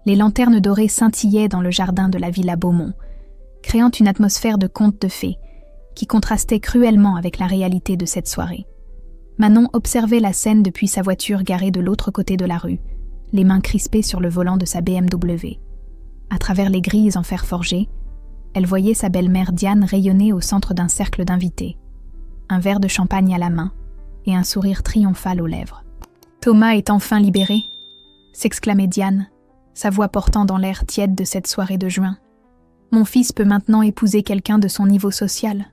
Les lanternes dorées scintillaient dans le jardin de la villa Beaumont, créant une atmosphère de conte de fées qui contrastait cruellement avec la réalité de cette soirée. Manon observait la scène depuis sa voiture garée de l'autre côté de la rue, les mains crispées sur le volant de sa BMW. À travers les grilles en fer forgé, elle voyait sa belle-mère Diane rayonner au centre d'un cercle d'invités, un verre de champagne à la main et un sourire triomphal aux lèvres. « Thomas est enfin libéré !» s'exclamait Diane, sa voix portant dans l'air tiède de cette soirée de juin. « Mon fils peut maintenant épouser quelqu'un de son niveau social. »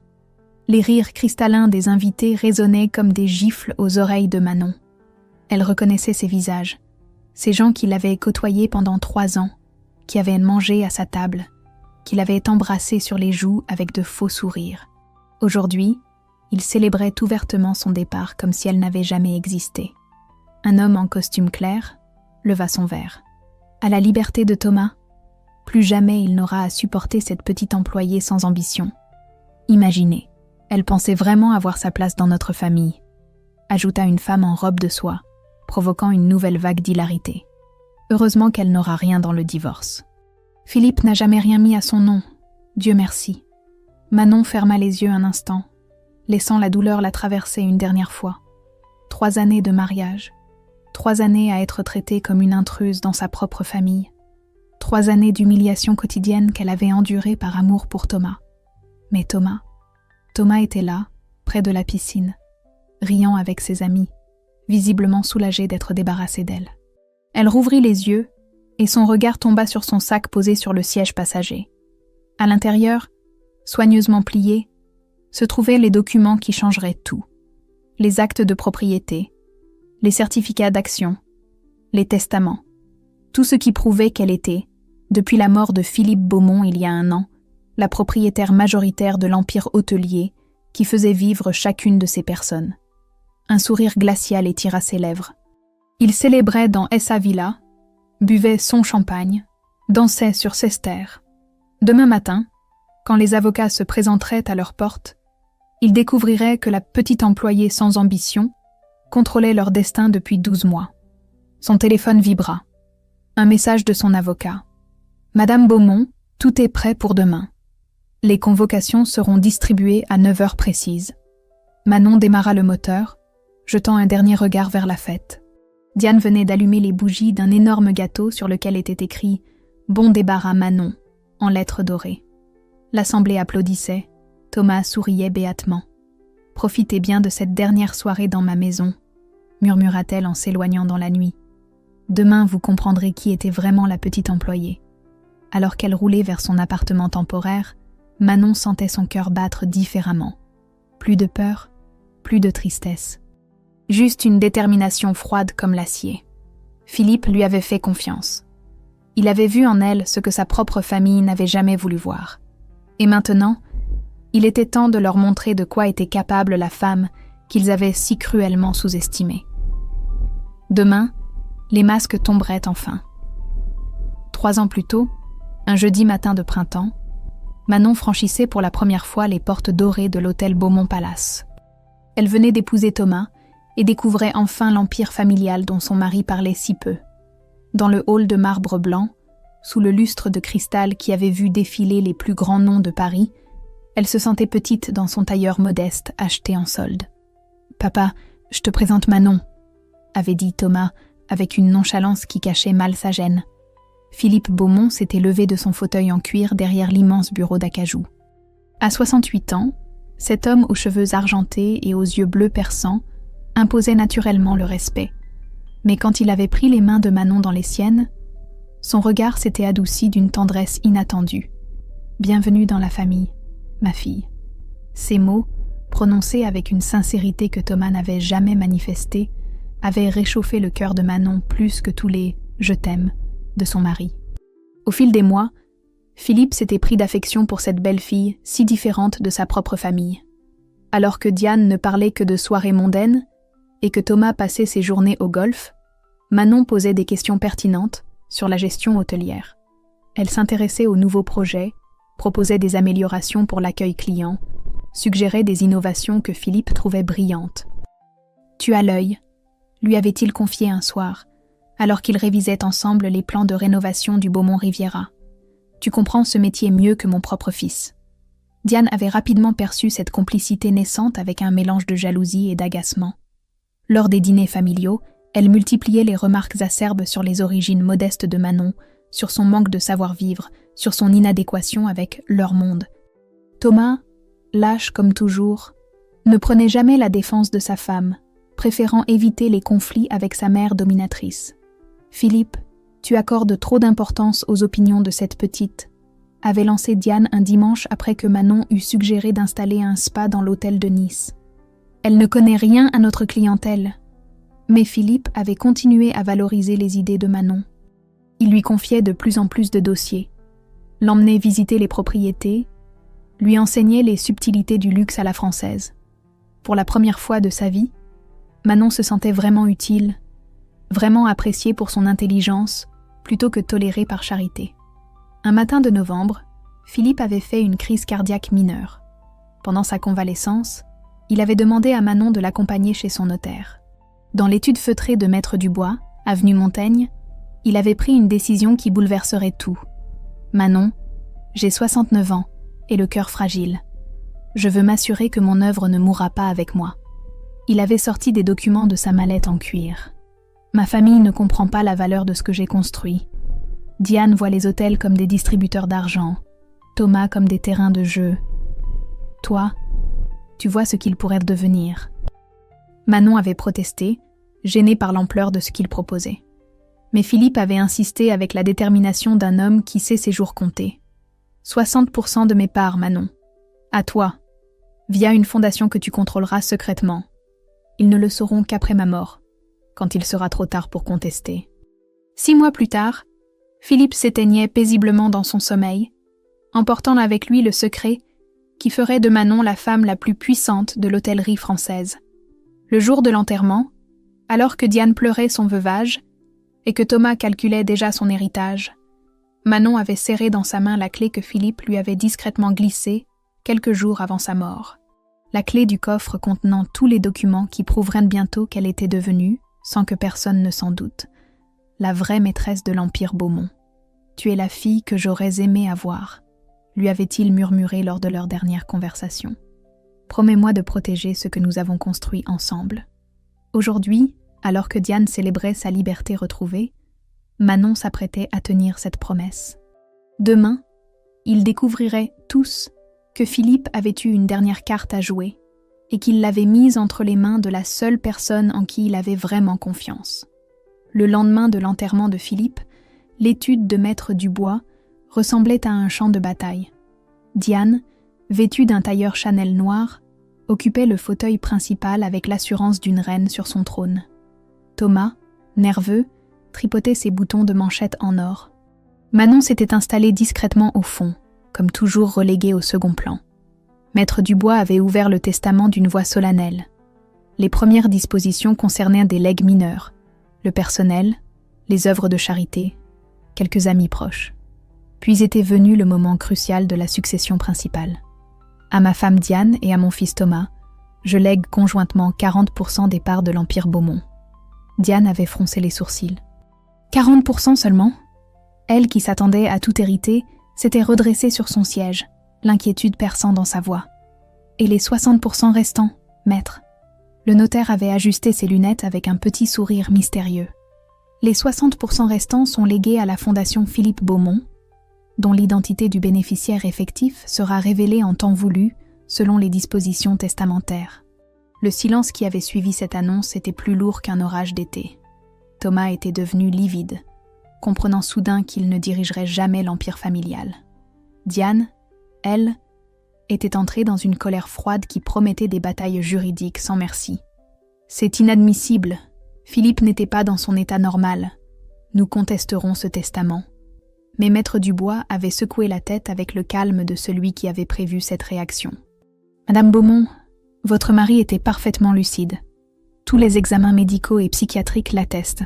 Les rires cristallins des invités résonnaient comme des gifles aux oreilles de Manon. Elle reconnaissait ces visages, ces gens qui l'avaient côtoyé pendant 3 ans, qui avaient mangé à sa table, qui l'avaient embrassé sur les joues avec de faux sourires. Aujourd'hui, il célébrait ouvertement son départ comme si elle n'avait jamais existé. Un homme en costume clair leva son verre. À la liberté de Thomas, plus jamais il n'aura à supporter cette petite employée sans ambition. Imaginez, elle pensait vraiment avoir sa place dans notre famille, ajouta une femme en robe de soie, provoquant une nouvelle vague d'hilarité. Heureusement qu'elle n'aura rien dans le divorce. Philippe n'a jamais rien mis à son nom, Dieu merci. Manon ferma les yeux un instant, laissant la douleur la traverser une dernière fois. 3 années de mariage, 3 années à être traitée comme une intruse dans sa propre famille, 3 années d'humiliation quotidienne qu'elle avait endurée par amour pour Thomas. Mais Thomas était là, près de la piscine, riant avec ses amis, visiblement soulagé d'être débarrassé d'elle. Elle rouvrit les yeux et son regard tomba sur son sac posé sur le siège passager. À l'intérieur, soigneusement pliés, se trouvaient les documents qui changeraient tout. Les actes de propriété, les certificats d'action, les testaments. Tout ce qui prouvait qu'elle était, depuis la mort de Philippe Beaumont il y a 1 an, la propriétaire majoritaire de l'empire hôtelier qui faisait vivre chacune de ces personnes. Un sourire glacial étira ses lèvres. Il célébrait dans sa villa, buvait son champagne, dansait sur ses stères. Demain matin, quand les avocats se présenteraient à leur porte, ils découvriraient que la petite employée sans ambition contrôlait leur destin depuis 12 mois. Son téléphone vibra. Un message de son avocat. « Madame Beaumont, tout est prêt pour demain. Les convocations seront distribuées à 9h précises. » Manon démarra le moteur, jetant un dernier regard vers la fête. Diane venait d'allumer les bougies d'un énorme gâteau sur lequel était écrit « Bon débarras Manon » en lettres dorées. L'assemblée applaudissait, Thomas souriait béatement. « Profitez bien de cette dernière soirée dans ma maison » murmura-t-elle en s'éloignant dans la nuit. « Demain, vous comprendrez qui était vraiment la petite employée. » Alors qu'elle roulait vers son appartement temporaire, Manon sentait son cœur battre différemment. Plus de peur, plus de tristesse. Juste une détermination froide comme l'acier. Philippe lui avait fait confiance. Il avait vu en elle ce que sa propre famille n'avait jamais voulu voir. Et maintenant, il était temps de leur montrer de quoi était capable la femme qu'ils avaient si cruellement sous-estimée. Demain, les masques tomberaient enfin. 3 ans plus tôt, un jeudi matin de printemps, Manon franchissait pour la première fois les portes dorées de l'hôtel Beaumont Palace. Elle venait d'épouser Thomas et découvrait enfin l'empire familial dont son mari parlait si peu. Dans le hall de marbre blanc, sous le lustre de cristal qui avait vu défiler les plus grands noms de Paris, elle se sentait petite dans son tailleur modeste acheté en solde. « Papa, je te présente Manon », avait dit Thomas avec une nonchalance qui cachait mal sa gêne. Philippe Beaumont s'était levé de son fauteuil en cuir derrière l'immense bureau d'acajou. À 68 ans, cet homme aux cheveux argentés et aux yeux bleus perçants imposait naturellement le respect. Mais quand il avait pris les mains de Manon dans les siennes, son regard s'était adouci d'une tendresse inattendue. « Bienvenue dans la famille, ma fille. » Ces mots, prononcés avec une sincérité que Thomas n'avait jamais manifestée, avaient réchauffé le cœur de Manon plus que tous les « je t'aime » de son mari. Au fil des mois, Philippe s'était pris d'affection pour cette belle fille si différente de sa propre famille. Alors que Diane ne parlait que de soirées mondaines et que Thomas passait ses journées au golf, Manon posait des questions pertinentes sur la gestion hôtelière. Elle s'intéressait aux nouveaux projets, proposait des améliorations pour l'accueil client, suggérait des innovations que Philippe trouvait brillantes. « Tu as l'œil », lui avait-il confié un soir, alors qu'ils révisaient ensemble les plans de rénovation du Beaumont Riviera. « Tu comprends ce métier mieux que mon propre fils. » Diane avait rapidement perçu cette complicité naissante avec un mélange de jalousie et d'agacement. Lors des dîners familiaux, elle multipliait les remarques acerbes sur les origines modestes de Manon, sur son manque de savoir-vivre, sur son inadéquation avec leur monde. Thomas, lâche comme toujours, ne prenait jamais la défense de sa femme, préférant éviter les conflits avec sa mère dominatrice. « Philippe, tu accordes trop d'importance aux opinions de cette petite », avait lancé Diane un dimanche après que Manon eut suggéré d'installer un spa dans l'hôtel de Nice. « Elle ne connaît rien à notre clientèle. » Mais Philippe avait continué à valoriser les idées de Manon. Il lui confiait de plus en plus de dossiers, l'emmenait visiter les propriétés, lui enseignait les subtilités du luxe à la française. Pour la première fois de sa vie, Manon se sentait vraiment utile, vraiment appréciée pour son intelligence, plutôt que tolérée par charité. Un matin de novembre, Philippe avait fait une crise cardiaque mineure. Pendant sa convalescence, il avait demandé à Manon de l'accompagner chez son notaire. Dans l'étude feutrée de Maître Dubois, avenue Montaigne, il avait pris une décision qui bouleverserait tout. « Manon, j'ai 69 ans et le cœur fragile. Je veux m'assurer que mon œuvre ne mourra pas avec moi. » Il avait sorti des documents de sa mallette en cuir. « Ma famille ne comprend pas la valeur de ce que j'ai construit. Diane voit les hôtels comme des distributeurs d'argent, Thomas comme des terrains de jeu. Toi, tu vois ce qu'il pourrait devenir. » Manon avait protesté, gênée par l'ampleur de ce qu'il proposait. Mais Philippe avait insisté avec la détermination d'un homme qui sait ses jours comptés. « 60% de mes parts, Manon. À toi, via une fondation que tu contrôleras secrètement. Ils ne le sauront qu'après ma mort, quand il sera trop tard pour contester. » 6 mois plus tard, Philippe s'éteignait paisiblement dans son sommeil, emportant avec lui le secret qui ferait de Manon la femme la plus puissante de l'hôtellerie française. Le jour de l'enterrement, alors que Diane pleurait son veuvage et que Thomas calculait déjà son héritage, Manon avait serré dans sa main la clé que Philippe lui avait discrètement glissée quelques jours avant sa mort. La clé du coffre contenant tous les documents qui prouveraient bientôt qu'elle était devenue, sans que personne ne s'en doute, la vraie maîtresse de l'Empire Beaumont. « Tu es la fille que j'aurais aimé avoir », lui avait-il murmuré lors de leur dernière conversation. « Promets-moi de protéger ce que nous avons construit ensemble. » Aujourd'hui, alors que Diane célébrait sa liberté retrouvée, Manon s'apprêtait à tenir cette promesse. Demain, ils découvriraient tous que Philippe avait eu une dernière carte à jouer et qu'il l'avait mise entre les mains de la seule personne en qui il avait vraiment confiance. Le lendemain de l'enterrement de Philippe, l'étude de Maître Dubois ressemblait à un champ de bataille. Diane, vêtue d'un tailleur Chanel noir, occupait le fauteuil principal avec l'assurance d'une reine sur son trône. Thomas, nerveux, tripotait ses boutons de manchette en or. Manon s'était installée discrètement au fond, comme toujours reléguée au second plan. Maître Dubois avait ouvert le testament d'une voix solennelle. Les premières dispositions concernaient des legs mineurs, le personnel, les œuvres de charité, quelques amis proches. Puis était venu le moment crucial de la succession principale. À ma femme Diane et à mon fils Thomas, je lègue conjointement 40% des parts de l'Empire Beaumont. Diane avait froncé les sourcils. 40% seulement ? Elle, qui s'attendait à tout hériter, s'était redressée sur son siège, l'inquiétude perçant dans sa voix. Et les 60% restants, maître ? Le notaire avait ajusté ses lunettes avec un petit sourire mystérieux. Les 60% restants sont légués à la Fondation Philippe Beaumont, dont l'identité du bénéficiaire effectif sera révélée en temps voulu selon les dispositions testamentaires. Le silence qui avait suivi cette annonce était plus lourd qu'un orage d'été. Thomas était devenu livide, comprenant soudain qu'il ne dirigerait jamais l'empire familial. Diane, elle, était entrée dans une colère froide qui promettait des batailles juridiques sans merci. « C'est inadmissible. Philippe n'était pas dans son état normal. Nous contesterons ce testament. » Mais Maître Dubois avait secoué la tête avec le calme de celui qui avait prévu cette réaction. « Madame Beaumont, votre mari était parfaitement lucide. Tous les examens médicaux et psychiatriques l'attestent.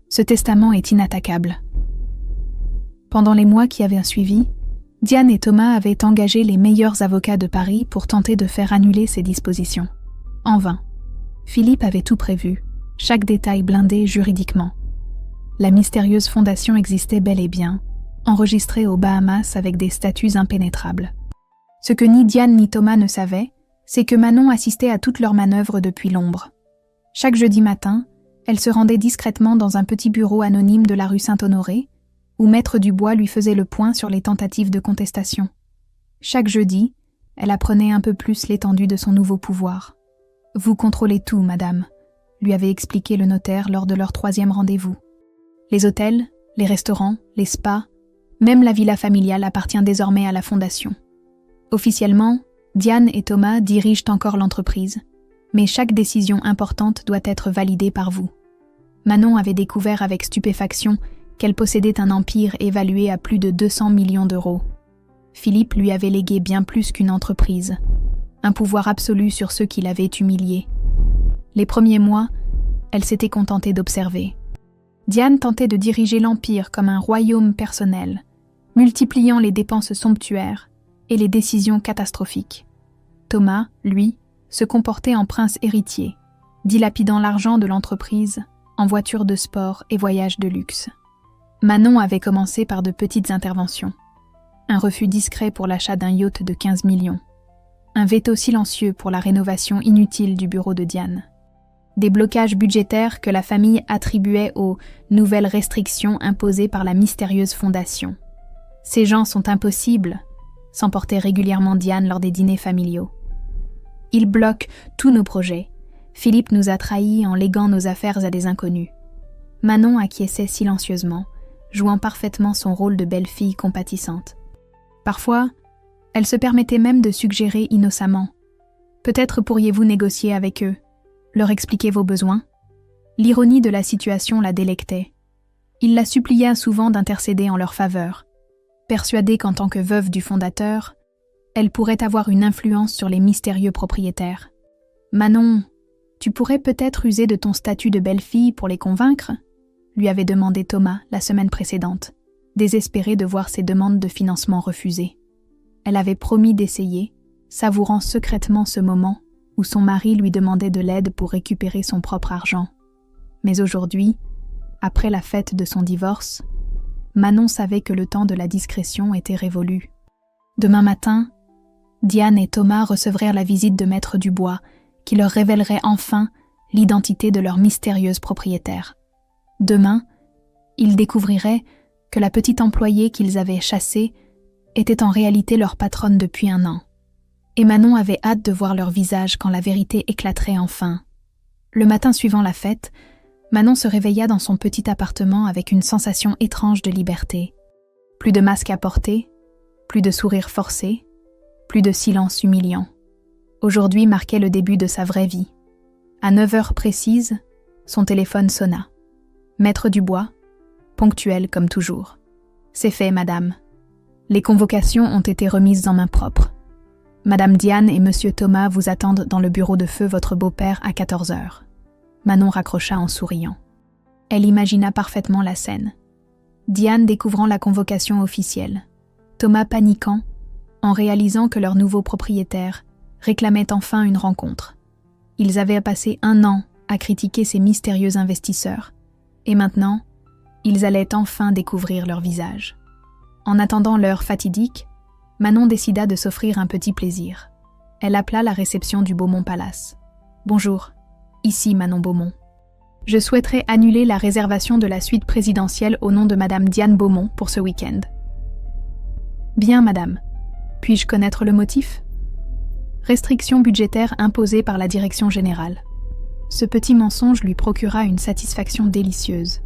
Ce testament est inattaquable. » Pendant les mois qui avaient suivi, Diane et Thomas avaient engagé les meilleurs avocats de Paris pour tenter de faire annuler ces dispositions. En vain. Philippe avait tout prévu, chaque détail blindé juridiquement. La mystérieuse fondation existait bel et bien, enregistrée aux Bahamas avec des statuts impénétrables. Ce que ni Diane ni Thomas ne savaient, c'est que Manon assistait à toutes leurs manœuvres depuis l'ombre. Chaque jeudi matin, elle se rendait discrètement dans un petit bureau anonyme de la rue Saint-Honoré, où Maître Dubois lui faisait le point sur les tentatives de contestation. Chaque jeudi, elle apprenait un peu plus l'étendue de son nouveau pouvoir. « Vous contrôlez tout, madame », lui avait expliqué le notaire lors de leur 3e rendez-vous. Les hôtels, les restaurants, les spas, même la villa familiale appartient désormais à la fondation. Officiellement, Diane et Thomas dirigent encore l'entreprise, mais chaque décision importante doit être validée par vous. Manon avait découvert avec stupéfaction qu'elle possédait un empire évalué à plus de 200 millions d'euros. Philippe lui avait légué bien plus qu'une entreprise, un pouvoir absolu sur ceux qui l'avaient humilié. Les premiers mois, elle s'était contentée d'observer. Diane tentait de diriger l'empire comme un royaume personnel, multipliant les dépenses somptuaires et les décisions catastrophiques. Thomas, lui, se comportait en prince héritier, dilapidant l'argent de l'entreprise en voitures de sport et voyages de luxe. Manon avait commencé par de petites interventions. Un refus discret pour l'achat d'un yacht de 15 millions. Un veto silencieux pour la rénovation inutile du bureau de Diane. Des blocages budgétaires que la famille attribuait aux nouvelles restrictions imposées par la mystérieuse fondation. Ces gens sont impossibles, s'emportait régulièrement Diane lors des dîners familiaux. Ils bloquent tous nos projets. Philippe nous a trahis en léguant nos affaires à des inconnus. Manon acquiesçait silencieusement, jouant parfaitement son rôle de belle-fille compatissante. Parfois, elle se permettait même de suggérer innocemment. Peut-être pourriez-vous négocier avec eux, leur expliquer vos besoins. L'ironie de la situation la délectait. Il la supplia souvent d'intercéder en leur faveur, persuadée qu'en tant que veuve du fondateur, elle pourrait avoir une influence sur les mystérieux propriétaires. « Manon, tu pourrais peut-être user de ton statut de belle-fille pour les convaincre ?» lui avait demandé Thomas la semaine précédente, désespéré de voir ses demandes de financement refusées. Elle avait promis d'essayer, savourant secrètement ce moment où son mari lui demandait de l'aide pour récupérer son propre argent. Mais aujourd'hui, après la fête de son divorce, Manon savait que le temps de la discrétion était révolu. Demain matin, Diane et Thomas recevraient la visite de Maître Dubois, qui leur révélerait enfin l'identité de leur mystérieuse propriétaire. Demain, ils découvriraient que la petite employée qu'ils avaient chassée était en réalité leur patronne depuis 1 an. Et Manon avait hâte de voir leur visage quand la vérité éclaterait enfin. Le matin suivant la fête, Manon se réveilla dans son petit appartement avec une sensation étrange de liberté. Plus de masque à porter, plus de sourire forcé, plus de silence humiliant. Aujourd'hui marquait le début de sa vraie vie. À 9 heures précises, son téléphone sonna. Maître Dubois, ponctuel comme toujours. « C'est fait, madame. Les convocations ont été remises en main propre. Madame Diane et monsieur Thomas vous attendent dans le bureau de feu votre beau-père à 14 heures. » Manon raccrocha en souriant. Elle imagina parfaitement la scène. Diane découvrant la convocation officielle. Thomas paniquant, en réalisant que leur nouveau propriétaire réclamait enfin une rencontre. Ils avaient passé 1 an à critiquer ces mystérieux investisseurs. Et maintenant, ils allaient enfin découvrir leur visage. En attendant l'heure fatidique, Manon décida de s'offrir un petit plaisir. Elle appela la réception du Beaumont Palace. « Bonjour, ici Manon Beaumont. Je souhaiterais annuler la réservation de la suite présidentielle au nom de Madame Diane Beaumont pour ce week-end. » « Bien, madame. Puis-je connaître le motif ? » Restrictions budgétaires imposées par la direction générale. Ce petit mensonge lui procura une satisfaction délicieuse.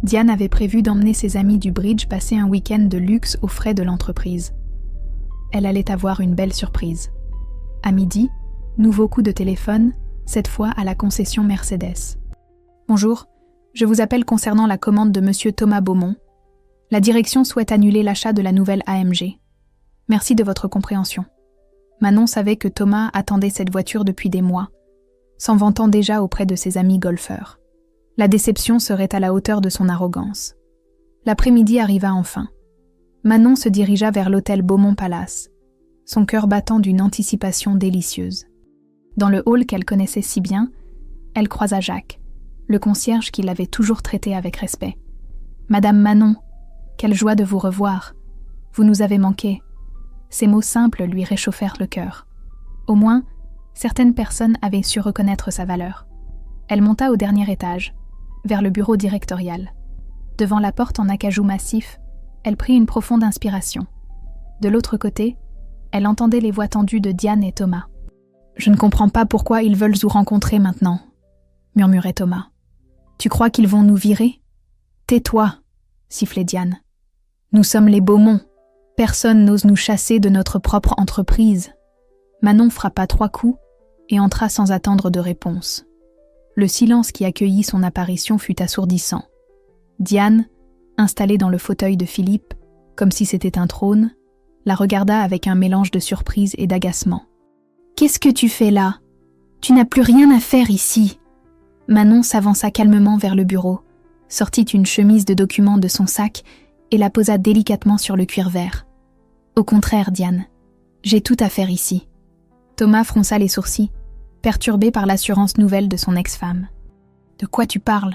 Diane avait prévu d'emmener ses amis du bridge passer un week-end de luxe aux frais de l'entreprise. Elle allait avoir une belle surprise. À midi, nouveau coup de téléphone, cette fois à la concession Mercedes. « Bonjour, je vous appelle concernant la commande de monsieur Thomas Beaumont. La direction souhaite annuler l'achat de la nouvelle AMG. Merci de votre compréhension. » Manon savait que Thomas attendait cette voiture depuis des mois, s'en vantant déjà auprès de ses amis golfeurs. La déception serait à la hauteur de son arrogance. L'après-midi arriva enfin. Manon se dirigea vers l'hôtel Beaumont Palace, son cœur battant d'une anticipation délicieuse. Dans le hall qu'elle connaissait si bien, elle croisa Jacques, le concierge qui l'avait toujours traité avec respect. Madame Manon, quelle joie de vous revoir. Vous nous avez manqué. » Ces mots simples lui réchauffèrent le cœur. Au moins, certaines personnes avaient su reconnaître sa valeur. Elle monta au dernier étage, vers le bureau directorial. Devant la porte en acajou massif, elle prit une profonde inspiration. De l'autre côté, elle entendait les voix tendues de Diane et Thomas. « Je ne comprends pas pourquoi ils veulent vous rencontrer maintenant, » murmurait Thomas. « Tu crois qu'ils vont nous virer ? » « Tais-toi, » sifflait Diane. « Nous sommes les Beaumont. Personne n'ose nous chasser de notre propre entreprise. » Manon frappa 3 coups et entra sans attendre de réponse. Le silence qui accueillit son apparition fut assourdissant. Diane, installée dans le fauteuil de Philippe, comme si c'était un trône, la regarda avec un mélange de surprise et d'agacement. « Qu'est-ce que tu fais là ? Tu n'as plus rien à faire ici !» Manon s'avança calmement vers le bureau, sortit une chemise de documents de son sac et la posa délicatement sur le cuir vert. « Au contraire, Diane, j'ai tout à faire ici. » Thomas fronça les sourcils, perturbé par l'assurance nouvelle de son ex-femme. « De quoi tu parles ?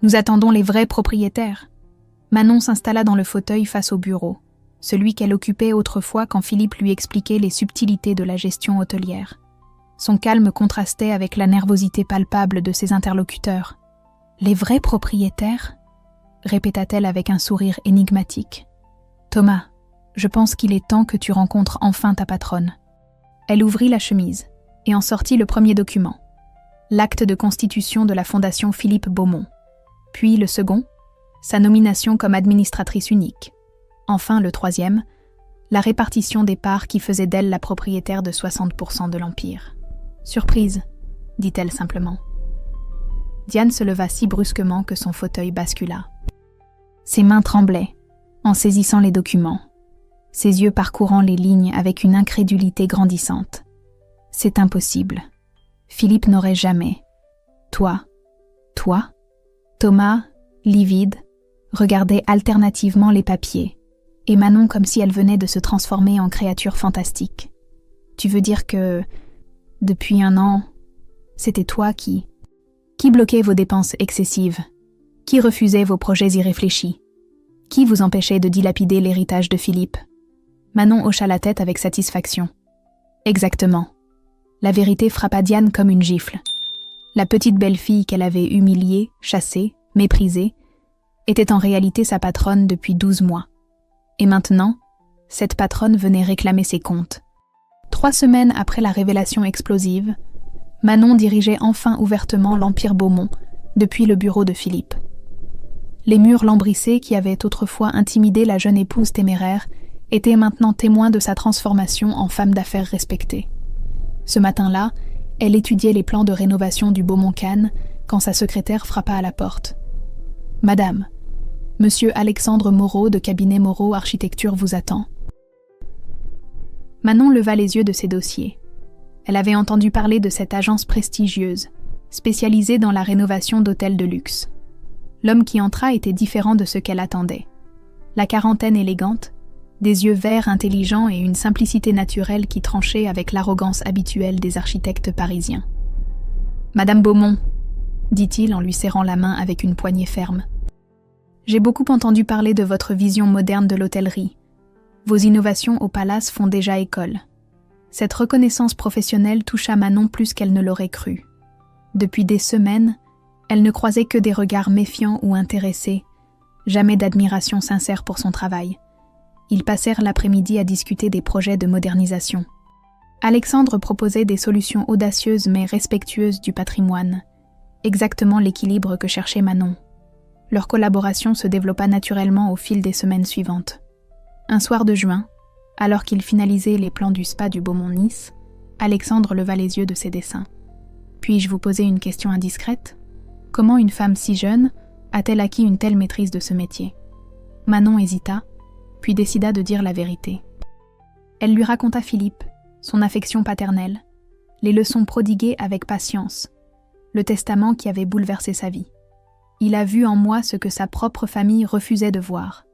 Nous attendons les vrais propriétaires. » Manon s'installa dans le fauteuil face au bureau, celui qu'elle occupait autrefois quand Philippe lui expliquait les subtilités de la gestion hôtelière. Son calme contrastait avec la nervosité palpable de ses interlocuteurs. « Les vrais propriétaires ?» répéta-t-elle avec un sourire énigmatique. « Thomas, je pense qu'il est temps que tu rencontres enfin ta patronne. » Elle ouvrit la chemise et en sortit le premier document, l'acte de constitution de la Fondation Philippe Beaumont. Puis le second, sa nomination comme administratrice unique. Enfin le troisième, la répartition des parts qui faisait d'elle la propriétaire de 60% de l'Empire. « Surprise, » dit-elle simplement. Diane se leva si brusquement que son fauteuil bascula. Ses mains tremblaient, en saisissant les documents, ses yeux parcourant les lignes avec une incrédulité grandissante. « C'est impossible. Philippe n'aurait jamais. » « Toi ?» Thomas, livide, regardait alternativement les papiers, et Manon comme si elle venait de se transformer en créature fantastique. « Tu veux dire que, depuis 1 an, c'était toi qui bloquait vos dépenses excessives, qui refusait vos projets irréfléchis, qui vous empêchait de dilapider l'héritage de Philippe ?» Manon hocha la tête avec satisfaction. « Exactement. » La vérité frappa Diane comme une gifle. La petite belle-fille qu'elle avait humiliée, chassée, méprisée, était en réalité sa patronne depuis 12 mois. Et maintenant, cette patronne venait réclamer ses comptes. 3 semaines après la révélation explosive, Manon dirigeait enfin ouvertement l'Empire Beaumont depuis le bureau de Philippe. Les murs lambrissés qui avaient autrefois intimidé la jeune épouse téméraire étaient maintenant témoins de sa transformation en femme d'affaires respectée. Ce matin-là, elle étudiait les plans de rénovation du Beaumont-Cannes quand sa secrétaire frappa à la porte. « Madame, Monsieur Alexandre Moreau de cabinet Moreau Architecture vous attend. » Manon leva les yeux de ses dossiers. Elle avait entendu parler de cette agence prestigieuse, spécialisée dans la rénovation d'hôtels de luxe. L'homme qui entra était différent de ce qu'elle attendait. La quarantaine élégante, des yeux verts intelligents et une simplicité naturelle qui tranchait avec l'arrogance habituelle des architectes parisiens. « Madame Beaumont, » dit-il en lui serrant la main avec une poignée ferme. « J'ai beaucoup entendu parler de votre vision moderne de l'hôtellerie. Vos innovations au palace font déjà école. » Cette reconnaissance professionnelle toucha Manon plus qu'elle ne l'aurait cru. Depuis des semaines, elle ne croisait que des regards méfiants ou intéressés, jamais d'admiration sincère pour son travail. Ils passèrent l'après-midi à discuter des projets de modernisation. Alexandre proposait des solutions audacieuses mais respectueuses du patrimoine, exactement l'équilibre que cherchait Manon. Leur collaboration se développa naturellement au fil des semaines suivantes. Un soir de juin, alors qu'il finalisait les plans du spa du Beaumont-Nice, Alexandre leva les yeux de ses dessins. « Puis-je vous poser une question indiscrète ? Comment une femme si jeune a-t-elle acquis une telle maîtrise de ce métier ?» Manon hésita, puis décida de dire la vérité. Elle lui raconta Philippe, son affection paternelle, les leçons prodiguées avec patience, le testament qui avait bouleversé sa vie. « Il a vu en moi ce que sa propre famille refusait de voir »,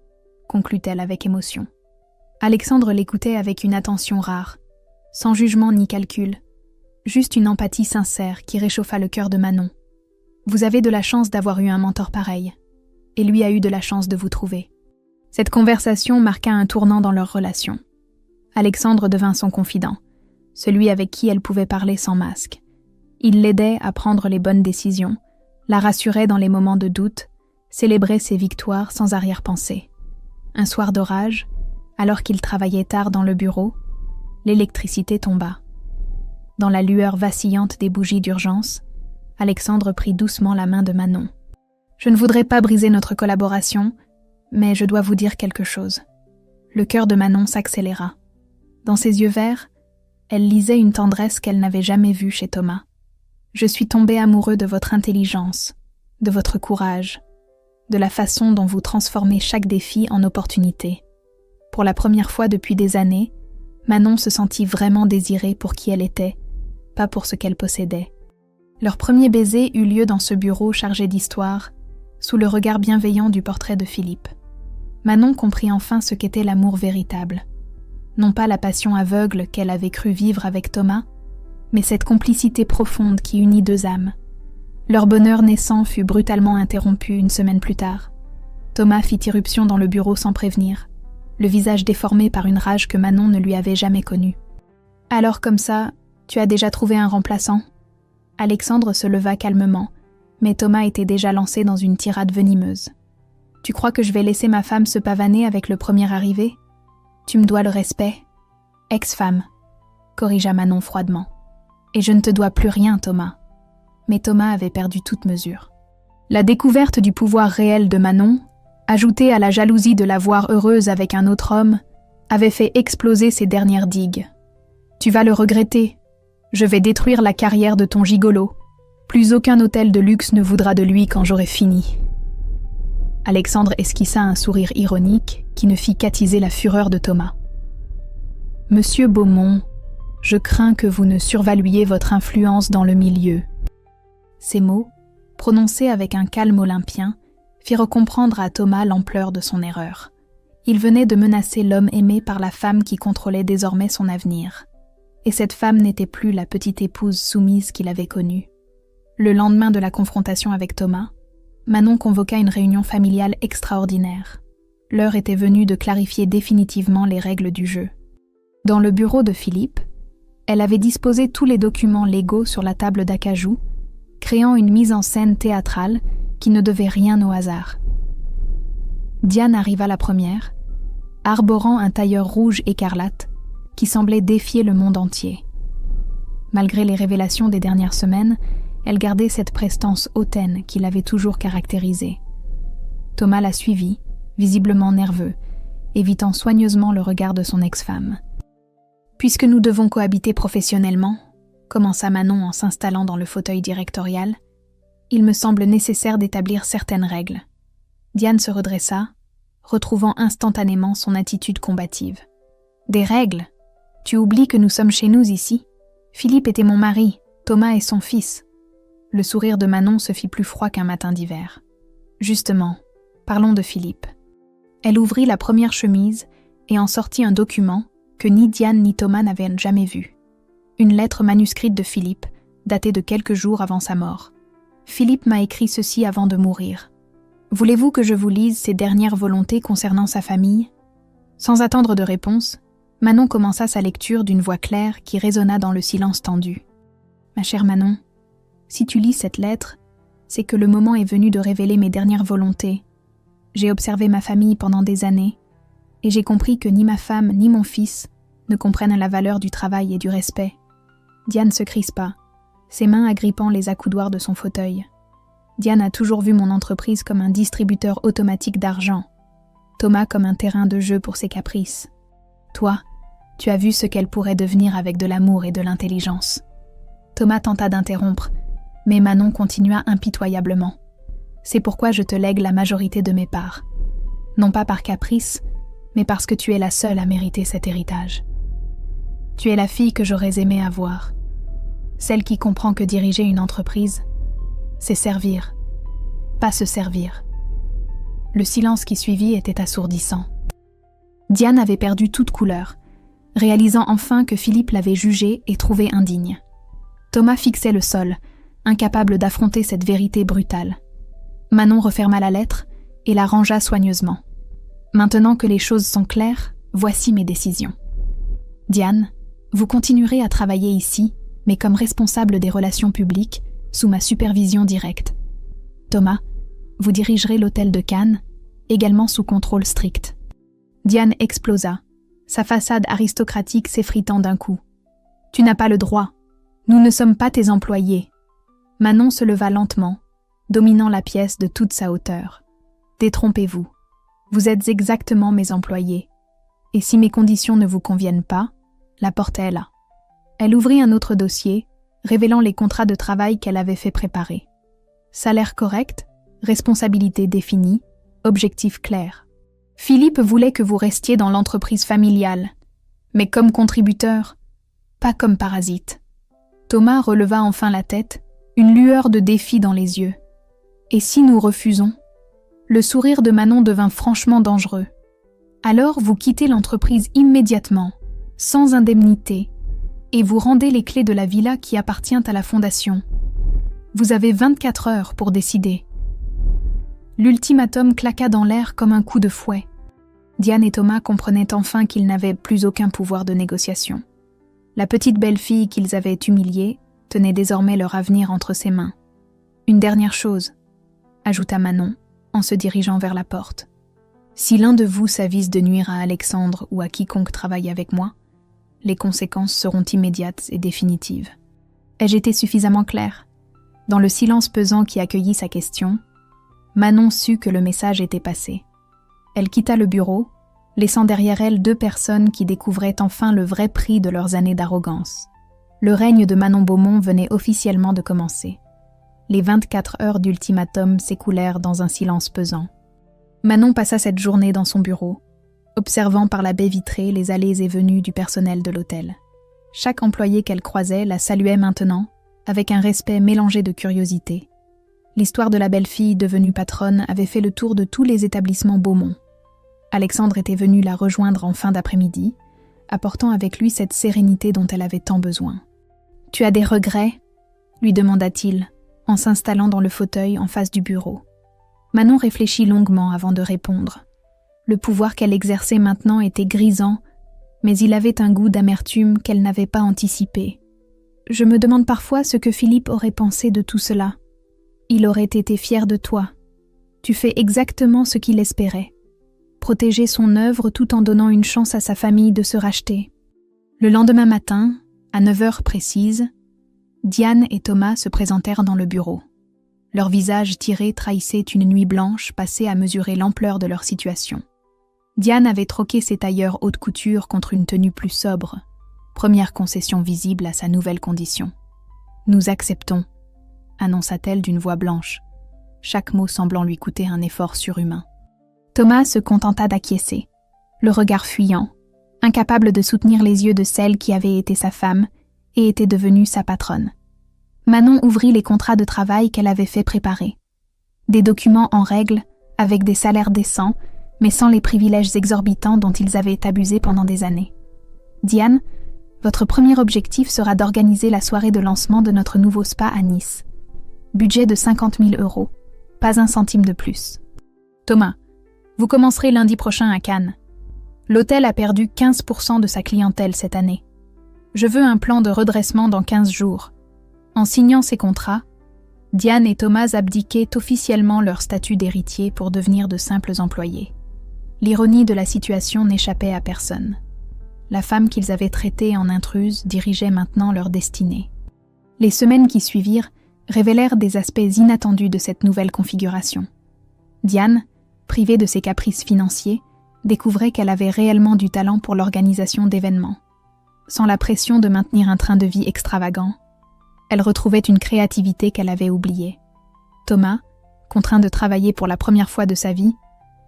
conclut-elle avec émotion. Alexandre l'écoutait avec une attention rare, sans jugement ni calcul, juste une empathie sincère qui réchauffa le cœur de Manon. « Vous avez de la chance d'avoir eu un mentor pareil. et lui a eu de la chance de vous trouver. Cette conversation marqua un tournant dans leur relation. Alexandre devint son confident, celui avec qui elle pouvait parler sans masque. Il l'aidait à prendre les bonnes décisions, la rassurait dans les moments de doute, célébrait ses victoires sans arrière-pensée. Un soir d'orage, alors qu'il travaillait tard dans le bureau, l'électricité tomba. Dans la lueur vacillante des bougies d'urgence, Alexandre prit doucement la main de Manon. « Je ne voudrais pas briser notre collaboration, mais je dois vous dire quelque chose. » Le cœur de Manon s'accéléra. Dans ses yeux verts, elle lisait une tendresse qu'elle n'avait jamais vue chez Thomas. « Je suis tombé amoureux de votre intelligence, de votre courage, de la façon dont vous transformez chaque défi en opportunité. » Pour la première fois depuis des années, Manon se sentit vraiment désirée pour qui elle était, pas pour ce qu'elle possédait. Leur premier baiser eut lieu dans ce bureau chargé d'histoire, sous le regard bienveillant du portrait de Philippe. Manon comprit enfin ce qu'était l'amour véritable. Non pas la passion aveugle qu'elle avait cru vivre avec Thomas, mais cette complicité profonde qui unit deux âmes. Leur bonheur naissant fut brutalement interrompu une semaine plus tard. Thomas fit irruption dans le bureau sans prévenir, le visage déformé par une rage que Manon ne lui avait jamais connue. « Alors comme ça, tu as déjà trouvé un remplaçant ?» Alexandre se leva calmement, mais Thomas était déjà lancé dans une tirade venimeuse. « Tu crois que je vais laisser ma femme se pavaner avec le premier arrivé ? Tu me dois le respect. » « Ex-femme », corrigea Manon froidement. « Et je ne te dois plus rien, Thomas. » Mais Thomas avait perdu toute mesure. La découverte du pouvoir réel de Manon, ajoutée à la jalousie de la voir heureuse avec un autre homme, avait fait exploser ses dernières digues. « Tu vas le regretter. Je vais détruire la carrière de ton gigolo. Plus aucun hôtel de luxe ne voudra de lui quand j'aurai fini. » Alexandre esquissa un sourire ironique qui ne fit qu'attiser la fureur de Thomas. « Monsieur Beaumont, je crains que vous ne survaluiez votre influence dans le milieu. » Ces mots, prononcés avec un calme olympien, firent comprendre à Thomas l'ampleur de son erreur. Il venait de menacer l'homme aimé par la femme qui contrôlait désormais son avenir. Et cette femme n'était plus la petite épouse soumise qu'il avait connue. Le lendemain de la confrontation avec Thomas, Manon convoqua une réunion familiale extraordinaire. L'heure était venue de clarifier définitivement les règles du jeu. Dans le bureau de Philippe, elle avait disposé tous les documents légaux sur la table d'acajou, créant une mise en scène théâtrale qui ne devait rien au hasard. Diane arriva la première, arborant un tailleur rouge écarlate qui semblait défier le monde entier. Malgré les révélations des dernières semaines, elle gardait cette prestance hautaine qui l'avait toujours caractérisée. Thomas la suivit, visiblement nerveux, évitant soigneusement le regard de son ex-femme. « Puisque nous devons cohabiter professionnellement, » commença Manon en s'installant dans le fauteuil directorial, « il me semble nécessaire d'établir certaines règles. » Diane se redressa, retrouvant instantanément son attitude combative. « Des règles ? Tu oublies que nous sommes chez nous ici. Philippe était mon mari, Thomas est son fils. » Le sourire de Manon se fit plus froid qu'un matin d'hiver. « Justement, parlons de Philippe. » Elle ouvrit la première chemise et en sortit un document que ni Diane ni Thomas n'avaient jamais vu. Une lettre manuscrite de Philippe, datée de quelques jours avant sa mort. « Philippe m'a écrit ceci avant de mourir. Voulez-vous que je vous lise ses dernières volontés concernant sa famille ?» Sans attendre de réponse, Manon commença sa lecture d'une voix claire qui résonna dans le silence tendu. « Ma chère Manon, si tu lis cette lettre, c'est que le moment est venu de révéler mes dernières volontés. J'ai observé ma famille pendant des années, et j'ai compris que ni ma femme ni mon fils ne comprennent la valeur du travail et du respect. » Diane se crispa, ses mains agrippant les accoudoirs de son fauteuil. Diane a toujours vu mon entreprise comme un distributeur automatique d'argent, Thomas comme un terrain de jeu pour ses caprices. Toi, tu as vu ce qu'elle pourrait devenir avec de l'amour et de l'intelligence. Thomas tenta d'interrompre, mais Manon continua impitoyablement. C'est pourquoi je te lègue la majorité de mes parts. Non pas par caprice, mais parce que tu es la seule à mériter cet héritage. Tu es la fille que j'aurais aimé avoir. Celle qui comprend que diriger une entreprise, c'est servir, pas se servir. Le silence qui suivit était assourdissant. Diane avait perdu toute couleur, réalisant enfin que Philippe l'avait jugée et trouvée indigne. Thomas fixait le sol, incapable d'affronter cette vérité brutale. Manon referma la lettre et la rangea soigneusement. Maintenant que les choses sont claires, voici mes décisions. Diane, vous continuerez à travailler ici, mais comme responsable des relations publiques, sous ma supervision directe. Thomas, vous dirigerez l'hôtel de Cannes, également sous contrôle strict. Diane explosa, sa façade aristocratique s'effritant d'un coup. Tu n'as pas le droit. Nous ne sommes pas tes employés. Manon se leva lentement, dominant la pièce de toute sa hauteur. Détrompez-vous. Vous êtes exactement mes employés. Et si mes conditions ne vous conviennent pas, la porte est là. Elle ouvrit un autre dossier, révélant les contrats de travail qu'elle avait fait préparer. Salaire correct, responsabilité définie, objectif clair. Philippe voulait que vous restiez dans l'entreprise familiale, mais comme contributeur, pas comme parasite. Thomas releva enfin la tête, une lueur de défi dans les yeux. Et si nous refusons? Le sourire de Manon devint franchement dangereux. Alors vous quittez l'entreprise immédiatement, sans indemnité, et vous rendez les clés de la villa qui appartient à la fondation. Vous avez 24 heures pour décider. L'ultimatum claqua dans l'air comme un coup de fouet. Diane et Thomas comprenaient enfin qu'ils n'avaient plus aucun pouvoir de négociation. La petite belle-fille qu'ils avaient humiliée tenait désormais leur avenir entre ses mains. Une dernière chose, ajouta Manon, en se dirigeant vers la porte. Si l'un de vous s'avise de nuire à Alexandre ou à quiconque travaille avec moi, les conséquences seront immédiates et définitives. Ai-je été suffisamment claire? Dans le silence pesant qui accueillit sa question, Manon sut que le message était passé. Elle quitta le bureau, laissant derrière elle 2 personnes qui découvraient enfin le vrai prix de leurs années d'arrogance. Le règne de Manon Beaumont venait officiellement de commencer. Les 24 heures d'ultimatum s'écoulèrent dans un silence pesant. Manon passa cette journée dans son bureau, observant par la baie vitrée les allées et venues du personnel de l'hôtel. Chaque employé qu'elle croisait la saluait maintenant, avec un respect mélangé de curiosité. L'histoire de la belle-fille devenue patronne avait fait le tour de tous les établissements Beaumont. Alexandre était venu la rejoindre en fin d'après-midi, apportant avec lui cette sérénité dont elle avait tant besoin. « Tu as des regrets ?» lui demanda-t-il, en s'installant dans le fauteuil en face du bureau. Manon réfléchit longuement avant de répondre. Le pouvoir qu'elle exerçait maintenant était grisant, mais il avait un goût d'amertume qu'elle n'avait pas anticipé. « Je me demande parfois ce que Philippe aurait pensé de tout cela. Il aurait été fier de toi. Tu fais exactement ce qu'il espérait. Protéger son œuvre tout en donnant une chance à sa famille de se racheter. » Le lendemain matin, à 9h précises, Diane et Thomas se présentèrent dans le bureau. Leurs visages tirés trahissaient une nuit blanche passée à mesurer l'ampleur de leur situation. Diane avait troqué ses tailleurs haute couture contre une tenue plus sobre, première concession visible à sa nouvelle condition. « Nous acceptons », annonça-t-elle d'une voix blanche, chaque mot semblant lui coûter un effort surhumain. Thomas se contenta d'acquiescer, le regard fuyant, incapable de soutenir les yeux de celle qui avait été sa femme et était devenue sa patronne. Manon ouvrit les contrats de travail qu'elle avait fait préparer. Des documents en règle, avec des salaires décents, mais sans les privilèges exorbitants dont ils avaient abusé pendant des années. « Diane, votre premier objectif sera d'organiser la soirée de lancement de notre nouveau spa à Nice. Budget de 50 000 €, pas un centime de plus. Thomas, vous commencerez lundi prochain à Cannes. L'hôtel a perdu 15% de sa clientèle cette année. Je veux un plan de redressement dans 15 jours. En signant ces contrats, Diane et Thomas abdiquaient officiellement leur statut d'héritier pour devenir de simples employés. L'ironie de la situation n'échappait à personne. La femme qu'ils avaient traitée en intruse dirigeait maintenant leur destinée. Les semaines qui suivirent révélèrent des aspects inattendus de cette nouvelle configuration. Diane, privée de ses caprices financiers, découvrait qu'elle avait réellement du talent pour l'organisation d'événements. Sans la pression de maintenir un train de vie extravagant, elle retrouvait une créativité qu'elle avait oubliée. Thomas, contraint de travailler pour la première fois de sa vie,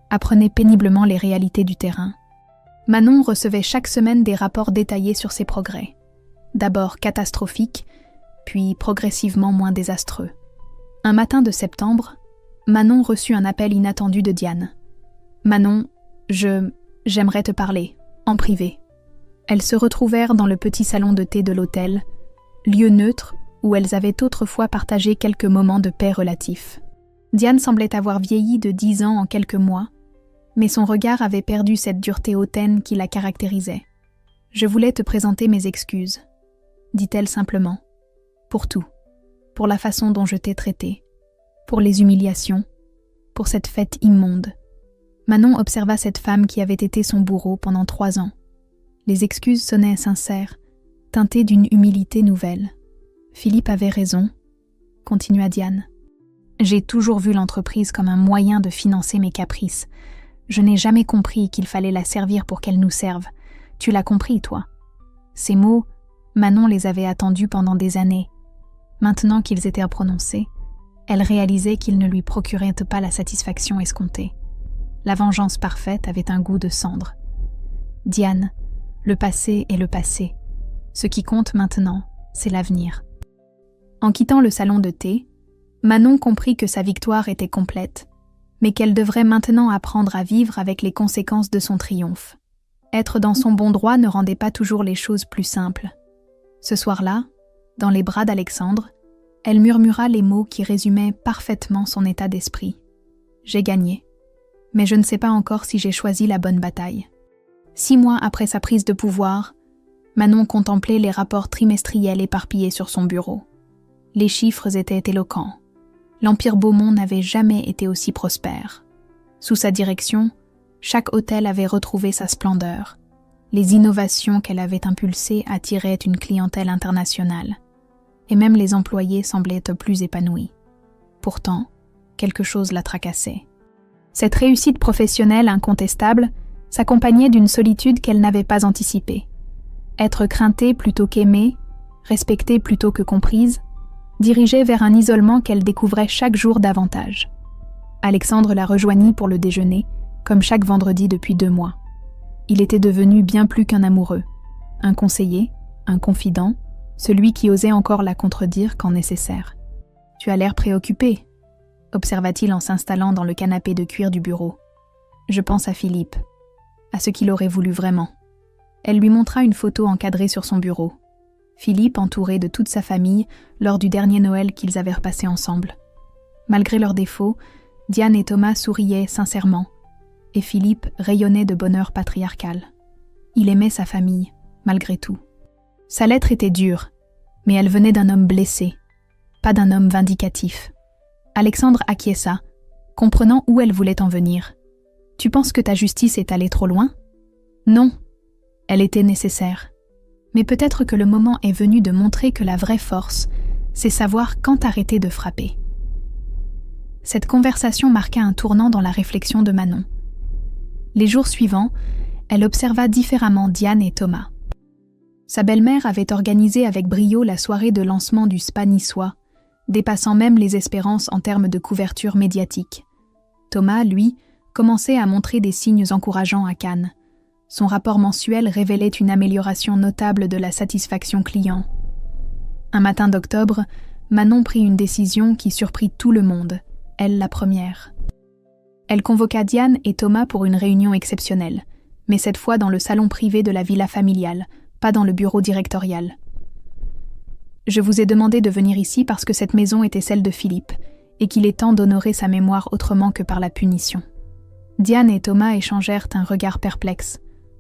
apprenait péniblement les réalités du terrain. Manon recevait chaque semaine des rapports détaillés sur ses progrès. D'abord catastrophiques, puis progressivement moins désastreux. Un matin de septembre, Manon reçut un appel inattendu de Diane. « Manon, j'aimerais te parler, en privé. » Elles se retrouvèrent dans le petit salon de thé de l'hôtel, lieu neutre où elles avaient autrefois partagé quelques moments de paix relatifs. Diane semblait avoir vieilli de 10 ans en quelques mois, mais son regard avait perdu cette dureté hautaine qui la caractérisait. « Je voulais te présenter mes excuses, » dit-elle simplement, « pour tout, pour la façon dont je t'ai traité, pour les humiliations, pour cette fête immonde. » Manon observa cette femme qui avait été son bourreau pendant 3 ans. Les excuses sonnaient sincères, teintées d'une humilité nouvelle. « Philippe avait raison, » continua Diane. « J'ai toujours vu l'entreprise comme un moyen de financer mes caprices. Je n'ai jamais compris qu'il fallait la servir pour qu'elle nous serve. Tu l'as compris, toi. » Ces mots, Manon les avait attendus pendant des années. Maintenant qu'ils étaient prononcés, elle réalisait qu'ils ne lui procuraient pas la satisfaction escomptée. La vengeance parfaite avait un goût de cendre. « Diane, le passé est le passé. Ce qui compte maintenant, c'est l'avenir. » En quittant le salon de thé, Manon comprit que sa victoire était complète, mais qu'elle devrait maintenant apprendre à vivre avec les conséquences de son triomphe. Être dans son bon droit ne rendait pas toujours les choses plus simples. Ce soir-là, dans les bras d'Alexandre, elle murmura les mots qui résumaient parfaitement son état d'esprit. « J'ai gagné, mais je ne sais pas encore si j'ai choisi la bonne bataille. » 6 mois après sa prise de pouvoir, Manon contemplait les rapports trimestriels éparpillés sur son bureau. Les chiffres étaient éloquents. L'Empire Beaumont n'avait jamais été aussi prospère. Sous sa direction, chaque hôtel avait retrouvé sa splendeur. Les innovations qu'elle avait impulsées attiraient une clientèle internationale. Et même les employés semblaient plus épanouis. Pourtant, quelque chose la tracassait. Cette réussite professionnelle incontestable s'accompagnait d'une solitude qu'elle n'avait pas anticipée. Être craintée plutôt qu'aimée, respectée plutôt que comprise, dirigeait vers un isolement qu'elle découvrait chaque jour davantage. Alexandre la rejoignit pour le déjeuner, comme chaque vendredi depuis 2 mois. Il était devenu bien plus qu'un amoureux, un conseiller, un confident, celui qui osait encore la contredire quand nécessaire. « Tu as l'air préoccupé », observa-t-il en s'installant dans le canapé de cuir du bureau. « Je pense à Philippe, à ce qu'il aurait voulu vraiment. » Elle lui montra une photo encadrée sur son bureau. Philippe entouré de toute sa famille lors du dernier Noël qu'ils avaient repassé ensemble. Malgré leurs défauts, Diane et Thomas souriaient sincèrement, et Philippe rayonnait de bonheur patriarcal. Il aimait sa famille, malgré tout. Sa lettre était dure, mais elle venait d'un homme blessé, pas d'un homme vindicatif. Alexandre acquiesça, comprenant où elle voulait en venir. « Tu penses que ta justice est allée trop loin ? » « Non, elle était nécessaire. Mais peut-être que le moment est venu de montrer que la vraie force, c'est savoir quand arrêter de frapper. » Cette conversation marqua un tournant dans la réflexion de Manon. Les jours suivants, elle observa différemment Diane et Thomas. Sa belle-mère avait organisé avec brio la soirée de lancement du spa niçois, dépassant même les espérances en termes de couverture médiatique. Thomas, lui, commençait à montrer des signes encourageants à Cannes. Son rapport mensuel révélait une amélioration notable de la satisfaction client. Un matin d'octobre, Manon prit une décision qui surprit tout le monde, elle la première. Elle convoqua Diane et Thomas pour une réunion exceptionnelle, mais cette fois dans le salon privé de la villa familiale, pas dans le bureau directorial. « Je vous ai demandé de venir ici parce que cette maison était celle de Philippe, et qu'il est temps d'honorer sa mémoire autrement que par la punition. » Diane et Thomas échangèrent un regard perplexe,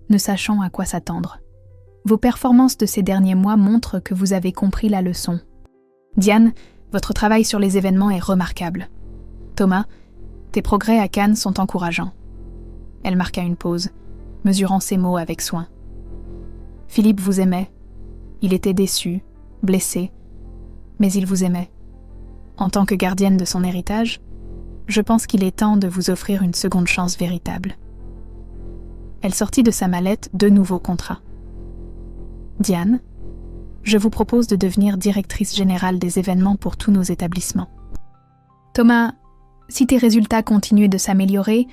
ne sachant à quoi s'attendre. « Vos performances de ces derniers mois montrent que vous avez compris la leçon. Diane, votre travail sur les événements est remarquable. Thomas, tes progrès à Cannes sont encourageants. » Elle marqua une pause, mesurant ses mots avec soin. « Philippe vous aimait. Il était déçu, blessé, mais il vous aimait. En tant que gardienne de son héritage, je pense qu'il est temps de vous offrir une seconde chance véritable. » Elle sortit de sa mallette 2 nouveaux contrats. « Diane, je vous propose de devenir directrice générale des événements pour tous nos établissements. Thomas, si tes résultats continuaient de s'améliorer,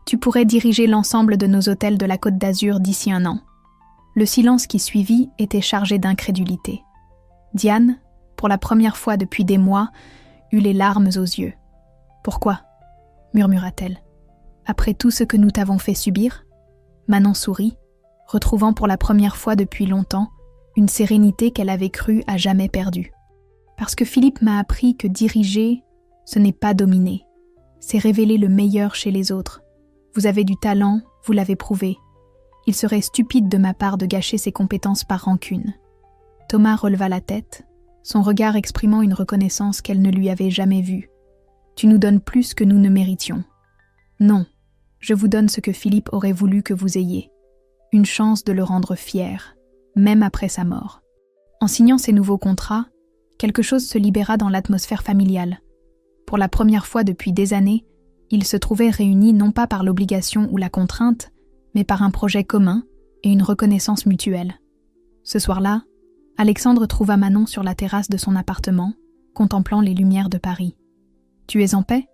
tu pourrais diriger l'ensemble de nos hôtels de la Côte d'Azur d'ici 1 an. » Le silence qui suivit était chargé d'incrédulité. Diane, pour la première fois depuis des mois, eut les larmes aux yeux. « Pourquoi ?» murmura-t-elle. « Après tout ce que nous t'avons fait subir ?» Manon sourit, retrouvant pour la première fois depuis longtemps une sérénité qu'elle avait cru à jamais perdue. « Parce que Philippe m'a appris que diriger, ce n'est pas dominer. » c'est révéler le meilleur chez les autres. Vous avez du talent, vous l'avez prouvé. Il serait stupide de ma part de gâcher ses compétences par rancune. Thomas releva la tête, son regard exprimant une reconnaissance qu'elle ne lui avait jamais vue. Tu nous donnes plus que nous ne méritions. Non, je vous donne ce que Philippe aurait voulu que vous ayez. Une chance de le rendre fier, même après sa mort. En signant ces nouveaux contrats, quelque chose se libéra dans l'atmosphère familiale. Pour la première fois depuis des années, ils se trouvaient réunis non pas par l'obligation ou la contrainte, mais par un projet commun et une reconnaissance mutuelle. Ce soir-là, Alexandre trouva Manon sur la terrasse de son appartement, contemplant les lumières de Paris. « Tu es en paix ?»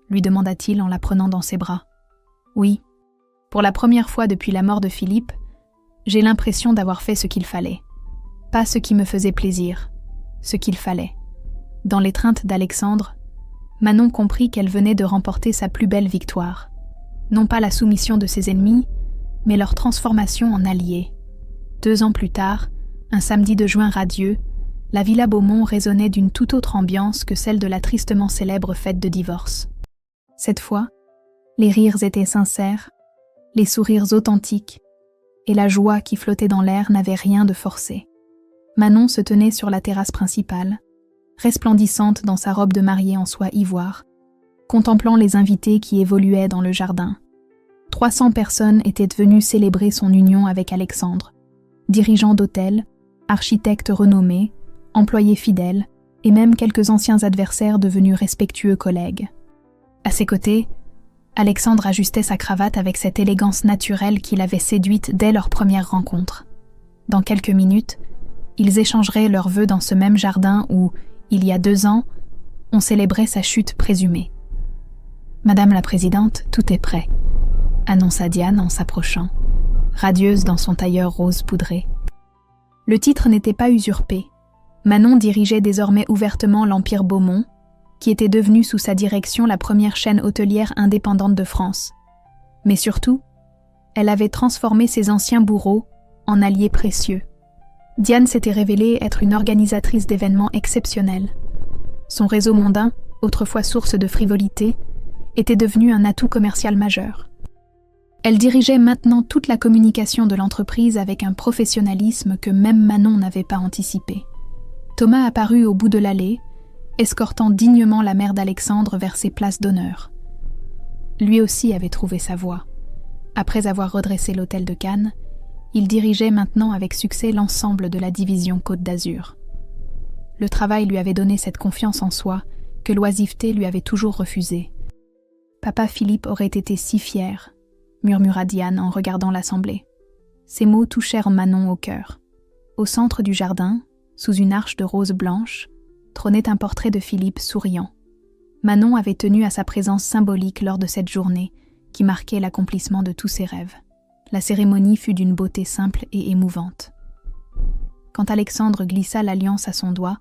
lui demanda-t-il en la prenant dans ses bras. « Oui. Pour la première fois depuis la mort de Philippe, j'ai l'impression d'avoir fait ce qu'il fallait. Pas ce qui me faisait plaisir, ce qu'il fallait. » Dans l'étreinte d'Alexandre, Manon comprit qu'elle venait de remporter sa plus belle victoire. Non pas la soumission de ses ennemis, mais leur transformation en alliés. 2 ans plus tard, un samedi de juin radieux, la Villa Beaumont résonnait d'une toute autre ambiance que celle de la tristement célèbre fête de divorce. Cette fois, les rires étaient sincères, les sourires authentiques, et la joie qui flottait dans l'air n'avait rien de forcé. Manon se tenait sur la terrasse principale, resplendissante dans sa robe de mariée en soie ivoire, contemplant les invités qui évoluaient dans le jardin. 300 personnes étaient venues célébrer son union avec Alexandre, dirigeants d'hôtels, architectes renommés, employés fidèles et même quelques anciens adversaires devenus respectueux collègues. À ses côtés, Alexandre ajustait sa cravate avec cette élégance naturelle qui l'avait séduite dès leur première rencontre. Dans quelques minutes, ils échangeraient leurs vœux dans ce même jardin où, il y a 2 ans, on célébrait sa chute présumée. « Madame la Présidente, tout est prêt », annonça Diane en s'approchant, radieuse dans son tailleur rose poudré. Le titre n'était pas usurpé. Manon dirigeait désormais ouvertement l'Empire Beaumont, qui était devenu sous sa direction la première chaîne hôtelière indépendante de France. Mais surtout, elle avait transformé ses anciens bourreaux en alliés précieux. Diane s'était révélée être une organisatrice d'événements exceptionnels. Son réseau mondain, autrefois source de frivolité, était devenu un atout commercial majeur. Elle dirigeait maintenant toute la communication de l'entreprise avec un professionnalisme que même Manon n'avait pas anticipé. Thomas apparut au bout de l'allée, escortant dignement la mère d'Alexandre vers ses places d'honneur. Lui aussi avait trouvé sa voie. Après avoir redressé l'hôtel de Cannes, il dirigeait maintenant avec succès l'ensemble de la division Côte d'Azur. Le travail lui avait donné cette confiance en soi que l'oisiveté lui avait toujours refusée. Papa Philippe aurait été si fier, murmura Diane en regardant l'assemblée. Ces mots touchèrent Manon au cœur. Au centre du jardin, sous une arche de roses blanches, trônait un portrait de Philippe souriant. Manon avait tenu à sa présence symbolique lors de cette journée qui marquait l'accomplissement de tous ses rêves. La cérémonie fut d'une beauté simple et émouvante. Quand Alexandre glissa l'alliance à son doigt,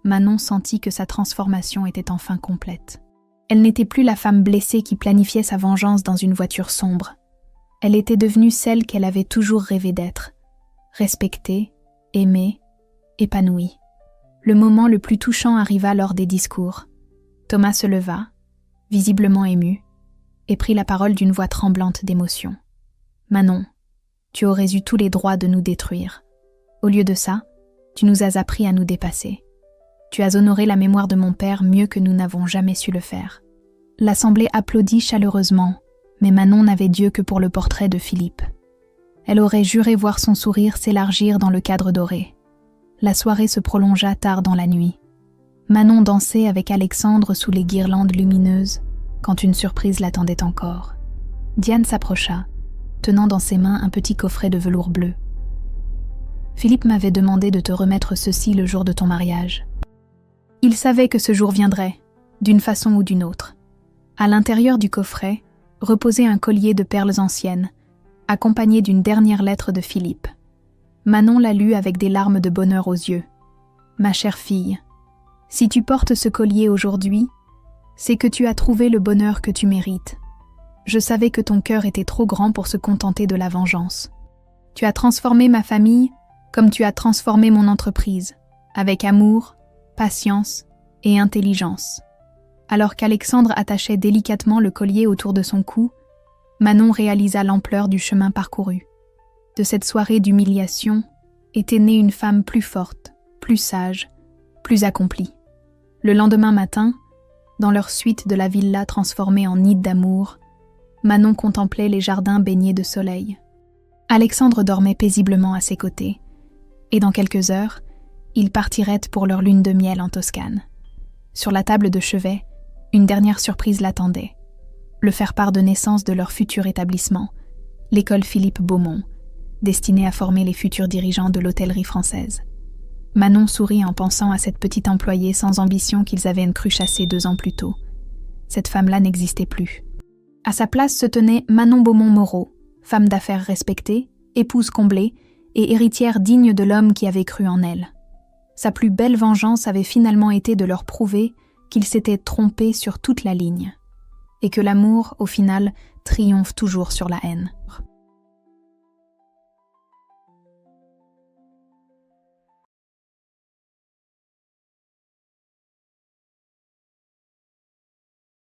Manon sentit que sa transformation était enfin complète. Elle n'était plus la femme blessée qui planifiait sa vengeance dans une voiture sombre. Elle était devenue celle qu'elle avait toujours rêvé d'être, respectée, aimée, épanouie. Le moment le plus touchant arriva lors des discours. Thomas se leva, visiblement ému, et prit la parole d'une voix tremblante d'émotion. « Manon, tu aurais eu tous les droits de nous détruire. Au lieu de ça, tu nous as appris à nous dépasser. Tu as honoré la mémoire de mon père mieux que nous n'avons jamais su le faire. » L'assemblée applaudit chaleureusement, mais Manon n'avait d'yeux que pour le portrait de Philippe. Elle aurait juré voir son sourire s'élargir dans le cadre doré. La soirée se prolongea tard dans la nuit. Manon dansait avec Alexandre sous les guirlandes lumineuses, quand une surprise l'attendait encore. Diane s'approcha, tenant dans ses mains un petit coffret de velours bleu. « Philippe m'avait demandé de te remettre ceci le jour de ton mariage. Il savait que ce jour viendrait, d'une façon ou d'une autre. » À l'intérieur du coffret, reposait un collier de perles anciennes, accompagné d'une dernière lettre de Philippe. Manon la lut avec des larmes de bonheur aux yeux. « Ma chère fille, si tu portes ce collier aujourd'hui, c'est que tu as trouvé le bonheur que tu mérites. Je savais que ton cœur était trop grand pour se contenter de la vengeance. Tu as transformé ma famille comme tu as transformé mon entreprise, avec amour, patience et intelligence. Alors qu'Alexandre attachait délicatement le collier autour de son cou, Manon réalisa l'ampleur du chemin parcouru. De cette soirée d'humiliation était née une femme plus forte, plus sage, plus accomplie. Le lendemain matin, dans leur suite de la villa transformée en nid d'amour, Manon contemplait les jardins baignés de soleil. Alexandre dormait paisiblement à ses côtés, et dans quelques heures, ils partiraient pour leur lune de miel en Toscane. Sur la table de chevet, une dernière surprise l'attendait. Le faire-part de naissance de leur futur établissement, l'école Philippe Beaumont, destinée à former les futurs dirigeants de l'hôtellerie française. Manon sourit en pensant à cette petite employée sans ambition qu'ils avaient cru chasser 2 ans plus tôt. Cette femme-là n'existait plus. À sa place se tenait Manon Beaumont-Moreau, femme d'affaires respectée, épouse comblée et héritière digne de l'homme qui avait cru en elle. Sa plus belle vengeance avait finalement été de leur prouver qu'ils s'étaient trompés sur toute la ligne, et que l'amour, au final, triomphe toujours sur la haine.